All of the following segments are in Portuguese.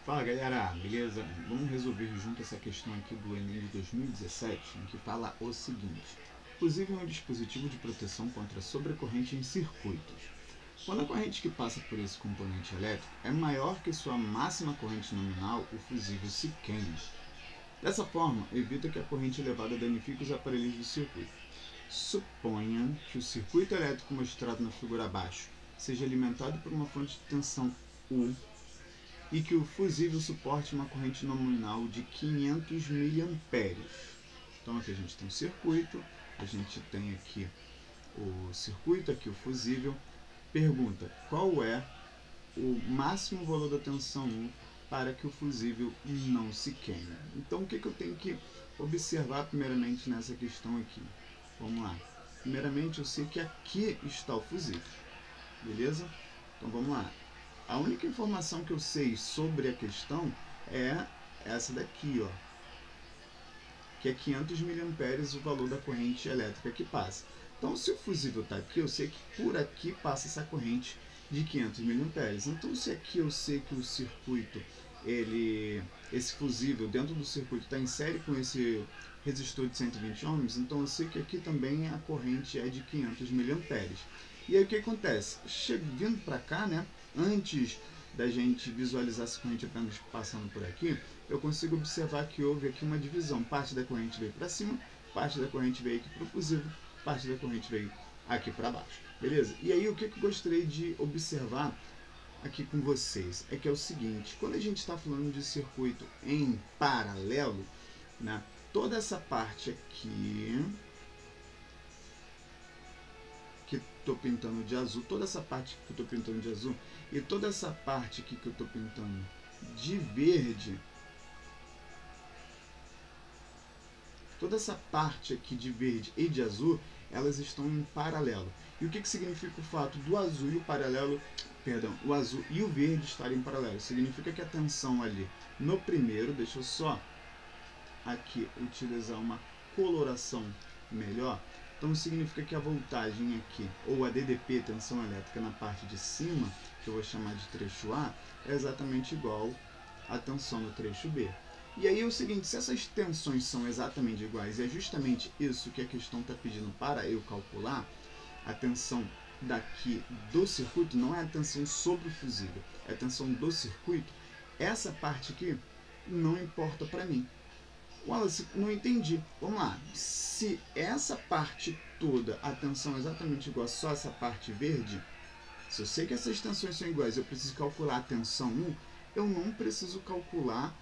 Fala galera, beleza? Vamos resolver junto essa questão aqui do Enem de 2017, em que fala o seguinte: fusível é um dispositivo de proteção contra sobrecorrente em circuitos. Quando a corrente que passa por esse componente elétrico é maior que sua máxima corrente nominal, o fusível se queima. Dessa forma, evita que a corrente elevada danifique os aparelhos do circuito. Suponha que o circuito elétrico mostrado na figura abaixo seja alimentado por uma fonte de tensão U e que o fusível suporte uma corrente nominal de 500 mA. Então aqui a gente tem o circuito, a gente tem aqui o circuito, aqui o fusível. Pergunta: qual é o máximo valor da tensão 1 para que o fusível não se queime? Então o que eu tenho que observar primeiramente nessa questão aqui? Vamos lá. Primeiramente eu sei que aqui está o fusível, beleza? Então vamos lá. A única informação que eu sei sobre a questão é essa daqui, ó, que é 500 mA o valor da corrente elétrica que passa. Então, se o fusível está aqui, eu sei que por aqui passa essa corrente de 500 mA. Então, se aqui eu sei que o circuito, esse fusível dentro do circuito está em série com esse resistor de 120 ohms, então eu sei que aqui também a corrente é de 500 mA. E aí o que acontece? Vindo para cá, né, antes da gente visualizar essa corrente apenas passando por aqui, eu consigo observar que houve aqui uma divisão. Parte da corrente veio para cima, parte da corrente veio aqui para o fusível, parte da corrente veio aqui para baixo. Beleza? E aí o que eu gostaria de observar aqui com vocês é que é o seguinte: quando a gente está falando de circuito em paralelo, né, toda essa parte aqui que estou pintando de azul, toda essa parte que eu estou pintando de azul e toda essa parte aqui que eu estou pintando de verde, toda essa parte aqui de verde e de azul, elas estão em paralelo. E o que significa o fato do azul e o paralelo, perdão, o azul e o verde estarem em paralelo? Significa que a tensão ali no primeiro, deixa eu só aqui utilizar uma coloração melhor. Então significa que a voltagem aqui, ou a DDP, tensão elétrica, na parte de cima, que eu vou chamar de trecho A, é exatamente igual à tensão no trecho B. E aí é o seguinte: se essas tensões são exatamente iguais, e é justamente isso que a questão está pedindo para eu calcular, a tensão daqui do circuito não é a tensão sobre o fusível, é a tensão do circuito, essa parte aqui não importa para mim. Wallace, não entendi. Vamos lá. Se essa parte toda, a tensão é exatamente igual a só essa parte verde, se eu sei que essas tensões são iguais, eu preciso calcular a tensão 1, eu não preciso calcular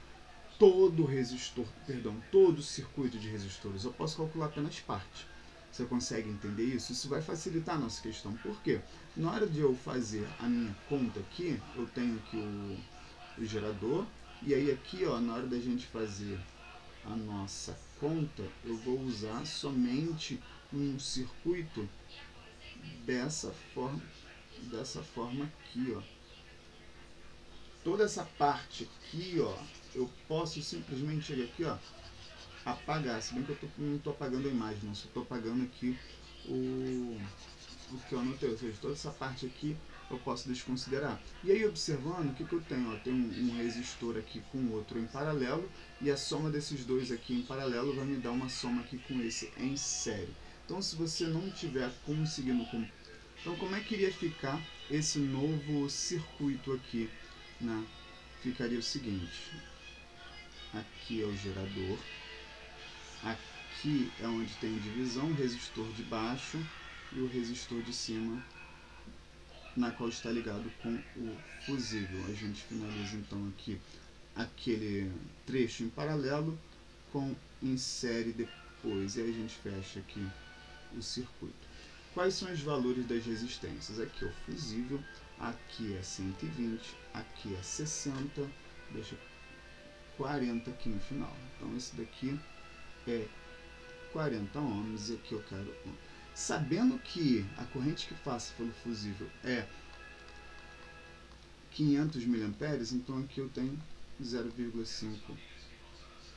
todo o resistor, perdão, todo o circuito de resistores. Eu posso calcular apenas parte. Você consegue entender isso? Isso vai facilitar a nossa questão. Por quê? Na hora de eu fazer a minha conta aqui, eu tenho aqui o gerador, e aí aqui, ó, na hora da gente fazer a nossa conta, eu vou usar somente um circuito dessa forma aqui, ó. Toda essa parte aqui, ó, eu posso simplesmente chegar aqui, ó, apagar. Se bem que eu não estou apagando a imagem, não, só estou apagando aqui o que eu anotei. Ou seja, toda essa parte aqui eu posso desconsiderar. E aí, observando, o que eu tenho? Eu tenho um resistor aqui com outro em paralelo, e a soma desses dois aqui em paralelo vai me dar uma soma aqui com esse em série. Então, se você não tiver conseguindo... Então, como é que iria ficar esse novo circuito aqui, né? Ficaria o seguinte: aqui é o gerador, aqui é onde tem divisão, o resistor de baixo e o resistor de cima, na qual está ligado com o fusível. A gente finaliza então aqui aquele trecho em paralelo com em série depois, e aí a gente fecha aqui o circuito. Quais são os valores das resistências? Aqui é o fusível, aqui é 120, aqui é 60, deixa 40 aqui no final. Então esse daqui é 40 ohms, e aqui eu quero 1. Sabendo que a corrente que passa pelo fusível é 500 mA, então aqui eu tenho 0,5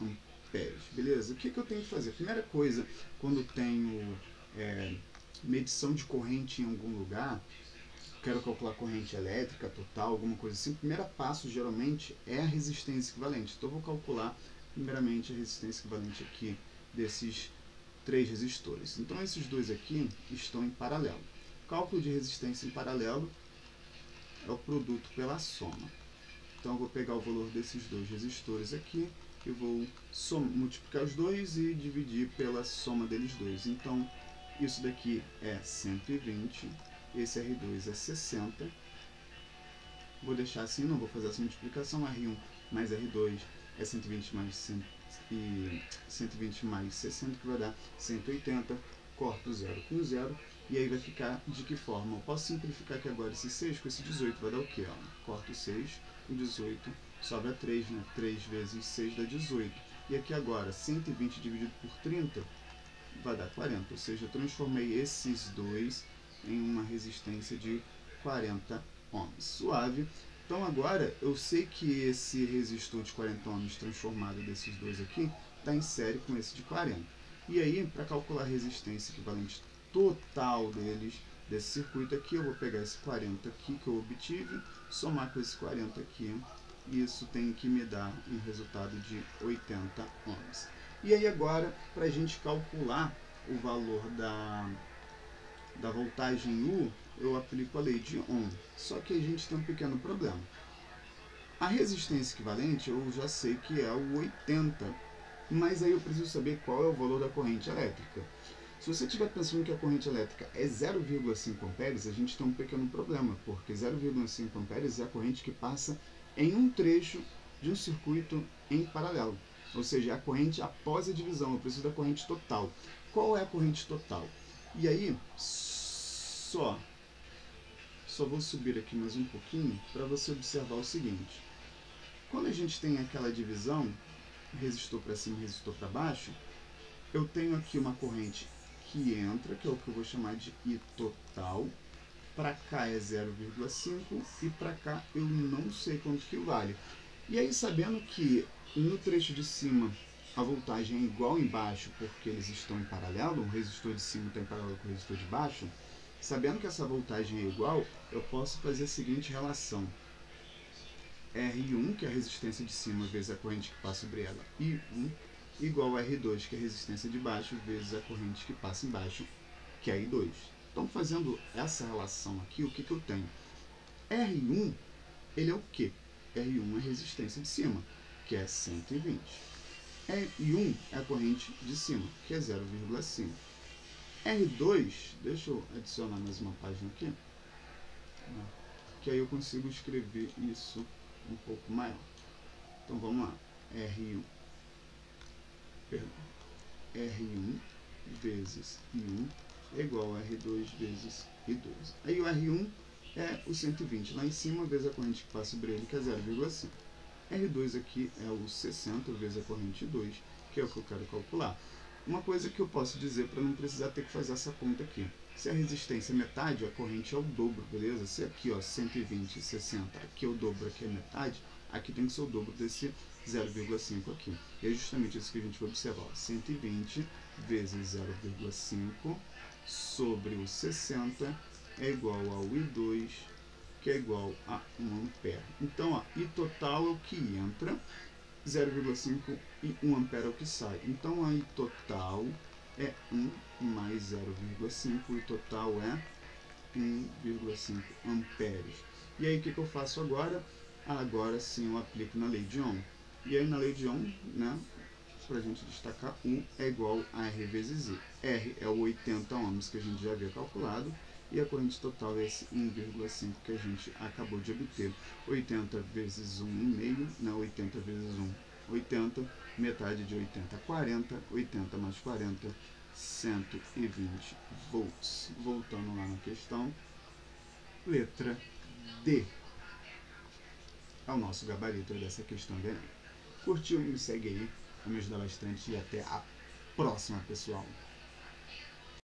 amperes. Beleza? O que eu tenho que fazer? Primeira coisa, quando tenho medição de corrente em algum lugar, quero calcular corrente elétrica total, alguma coisa assim, o primeiro passo geralmente é a resistência equivalente. Então eu vou calcular primeiramente a resistência equivalente aqui desses 3 resistores. Então esses dois aqui estão em paralelo. Cálculo de resistência em paralelo é o produto pela soma. Então eu vou pegar o valor desses dois resistores aqui e vou multiplicar os dois e dividir pela soma deles dois. Então isso daqui é 120, esse R2 é 60. Vou deixar assim, não vou fazer essa multiplicação. R1 mais R2 é 120 mais 60, que vai dar 180. Corto 0 com 0. E aí vai ficar de que forma? Eu posso simplificar aqui agora esse 6 com esse 18. Vai dar o quê? Corto 6, o 18 sobra 3, né? 3 vezes 6 dá 18. E aqui agora, 120 dividido por 30 vai dar 40. Ou seja, eu transformei esses dois em uma resistência de 40 ohms. Suave. Então agora eu sei que esse resistor de 40 ohms transformado desses dois aqui está em série com esse de 40. E aí, para calcular a resistência equivalente total deles, desse circuito aqui, eu vou pegar esse 40 aqui que eu obtive, somar com esse 40 aqui, e isso tem que me dar um resultado de 80 ohms. E aí agora, para a gente calcular o valor da voltagem U, eu aplico a lei de Ohm. Só que a gente tem um pequeno problema. A resistência equivalente eu já sei que é o 80, mas aí eu preciso saber qual é o valor da corrente elétrica. Se você estiver pensando que a corrente elétrica é 0,5 amperes, a gente tem um pequeno problema, porque 0,5 amperes é a corrente que passa em um trecho de um circuito em paralelo. Ou seja, é a corrente após a divisão, eu preciso da corrente total. Qual é a corrente total? E aí, só vou subir aqui mais um pouquinho para você observar o seguinte. Quando a gente tem aquela divisão, resistor para cima e resistor para baixo, eu tenho aqui uma corrente que entra, que é o que eu vou chamar de I total. Para cá é 0,5 e para cá eu não sei quanto que vale. E aí, sabendo que no trecho de cima a voltagem é igual embaixo, porque eles estão em paralelo, o resistor de cima está em paralelo com o resistor de baixo, sabendo que essa voltagem é igual, eu posso fazer a seguinte relação. R1, que é a resistência de cima, vezes a corrente que passa sobre ela, I1, igual a R2, que é a resistência de baixo, vezes a corrente que passa embaixo, que é I2. Então, fazendo essa relação aqui, o que eu tenho? R1, ele é o quê? R1 é a resistência de cima, que é 120. R1 é a corrente de cima, que é 0,5. R2, deixa eu adicionar mais uma página aqui, que aí eu consigo escrever isso um pouco maior. Então vamos lá, R1 vezes I1 é igual a R2 vezes I2. Aí o R1 é o 120 lá em cima, vezes a corrente que passa sobre ele, que é 0,5. R2 aqui é o 60 vezes a corrente 2, que é o que eu quero calcular. Uma coisa que eu posso dizer para não precisar ter que fazer essa conta aqui. Se a resistência é metade, a corrente é o dobro, beleza? Se aqui, ó, 120 e 60, aqui é o dobro, aqui é metade, aqui tem que ser o dobro desse 0,5 aqui. E é justamente isso que a gente vai observar. Ó, 120 vezes 0,5 sobre o 60 é igual ao I2, que é igual a 1 ampere. Então, ó, I total é o que entra, 0,5 e 1 ampere é o que sai. Então, a I total é 1 mais 0,5, e total é 1,5 amperes. E aí, o que eu faço agora? Agora sim eu aplico na lei de Ohm. E aí, na lei de Ohm, né, para a gente destacar, U é igual a R vezes I. R é o 80 ohms que a gente já havia calculado, e a corrente total é esse 1,5 que a gente acabou de obter. 80 vezes 1,5, né, 80 vezes 1, 80, metade de 80, 40, 80 mais 40, 120 volts. Voltando lá na questão, letra D é o nosso gabarito dessa questão do Enem. Curtiu? Me segue aí, vai me ajudar bastante e até a próxima, pessoal.